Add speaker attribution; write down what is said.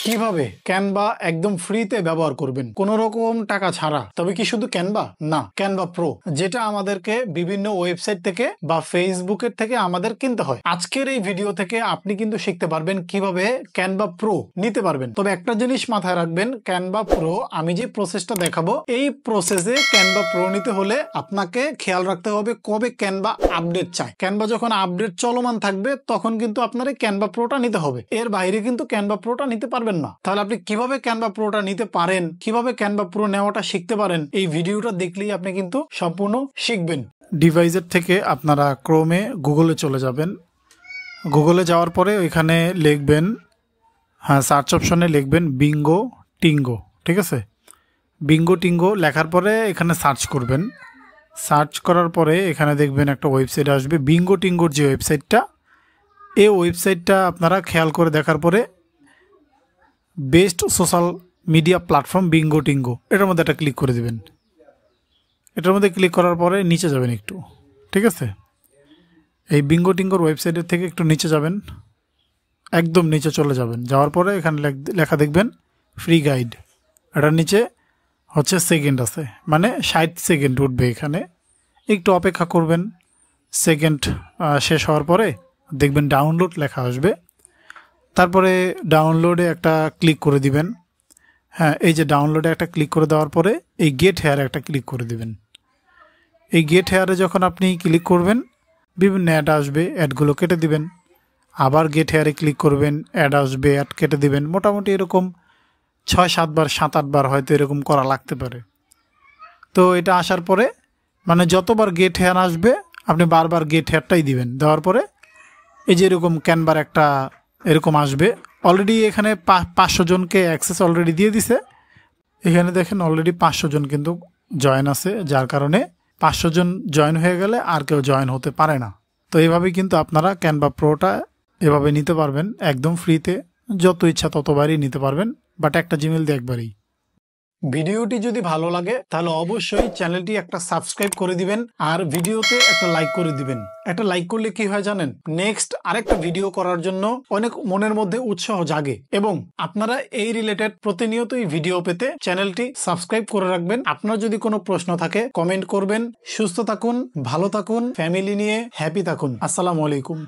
Speaker 1: কিভাবে ক্যানভা একদম ফ্রিতে ব্যবহার করবেন কোনো রকম টাকা ছাড়া। তবে কি শুধু ক্যানভা না, ক্যানভা প্রো যেটা আমাদেরকে বিভিন্ন ওয়েবসাইট থেকে বা ফেসবুকের থেকে আমাদের কিনতে হয়। আজকের এই ভিডিও থেকে আপনি কিন্তু শিখতে পারবেন কিভাবে ক্যানভা প্রো নিতে পারবেন। তবে একটা জিনিস মাথায় রাখবেন, ক্যানভা প্রো আমি যে প্রসেসটা দেখাবো এই প্রসেসে ক্যানভা প্রো নিতে হলে আপনাকে খেয়াল রাখতে হবে কবে ক্যানভা আপডেট চায়। ক্যানভা যখন আপডেট চলমান থাকবে তখন কিন্তু আপনার এই ক্যানভা প্রোটা নিতে হবে, এর বাইরে কিন্তু ক্যানভা প্রোটা নিতে পারবেন না। তাহলে আপনি কিভাবে ক্যানভা প্রোটা নিতে পারেন, কিভাবে ক্যানভা প্রো নেওয়াটা শিখতে পারেন, এই ভিডিওটা দেখলেই আপনি কিন্তু সম্পূর্ণ শিখবেন। ডিভাইসের থেকে আপনারা ক্রোমে গুগলে চলে যাবেন। গুগলে যাওয়ার পরে ওইখানে লিখবেন, সার্চ অপশনে লিখবেন বিঙ্গো টিঙ্গো, ঠিক আছে। বিঙ্গো টিঙ্গো লেখার পরে এখানে সার্চ করবেন। সার্চ করার পরে এখানে দেখবেন একটা ওয়েবসাইট আসবে, বিঙ্গো টিঙ্গোর যে ওয়েবসাইটটা, এই ওয়েবসাইটটা আপনারা খেয়াল করে দেখার পরে best social media platform Bingo Tingo, এটার মধ্যে একটা ক্লিক করে দেবেন। এটার মধ্যে ক্লিক করার পরে নিচে যাবেন একটু, ঠিক আছে। এই বিঙ্গো টিঙ্গোর ওয়েবসাইটের থেকে একটু নিচে যাবেন, একদম নিচে চলে যাবেন। যাওয়ার পরে এখানে লেখা দেখবেন ফ্রি গাইড, এটার নিচে হচ্ছে সেকেন্ড আছে, মানে 60 সেকেন্ড উঠবে। এখানে একটু অপেক্ষা করবেন, সেকেন্ড শেষ হওয়ার পরে দেখবেন ডাউনলোড লেখা আসবে। তারপরে ডাউনলোডে একটা ক্লিক করে দিবেন। এই যে ডাউনলোডে একটা ক্লিক করে দেওয়ার পরে এই গেট হেয়ারে একটা ক্লিক করে দিবেন। এই গেট হেয়ারে যখন আপনি ক্লিক করবেন বিভিন্ন অ্যাড আসবে, অ্যাডগুলো কেটে দিবেন। আবার গেট হেয়ারে ক্লিক করবেন, অ্যাড আসবে, অ্যাড কেটে দিবেন। মোটামুটি এরকম 6-7 বার 7-8 বার হয়তো এরকম করা লাগতে পারে। তো এটা আসার পরে মানে যতবার গেট হেয়ার আসবে আপনি বারবার গেট হেয়ারটাই দিবেন। দেওয়ার পরে এই যে এরকম ক্যানভার একটা এরকম আসবে। অলরেডি এখানে 500 জনকে অ্যাক্সেস অলরেডি দিয়ে দিছে। এখানে দেখেন অলরেডি 500 জন কিন্তু জয়েন আছে, যার কারণে 500 জন জয়েন হয়ে গেলে আর কেউ জয়েন হতে পারে না। তো এইভাবেই কিন্তু আপনারা ক্যানভা প্রোটা এভাবে নিতে পারবেন একদম ফ্রিতে, যত ইচ্ছা ততবারই নিতে পারবেন, বাট একটা জিমেল দিয়ে একবারই। ভিডিওটি যদি ভালো লাগে তাহলে অবশ্যই চ্যানেলটি একটা সাবস্ক্রাইব করে দিবেন আর ভিডিওতে একটা লাইক করে দিবেন। একটা লাইক করলে কি হয় জানেন, নেক্সট আরেকটা ভিডিও করার জন্য অনেক মনের মধ্যে উৎসাহ জাগে। এবং আপনারা এই রিলেটেড প্রতিনিয়তই ভিডিও পেতে চ্যানেলটি সাবস্ক্রাইব করে রাখবেন। আপনার যদি কোনো প্রশ্ন থাকে কমেন্ট করবেন। সুস্থ থাকুন, ভালো থাকুন, ফ্যামিলি নিয়ে হ্যাপি থাকুন। আসসালামু আলাইকুম।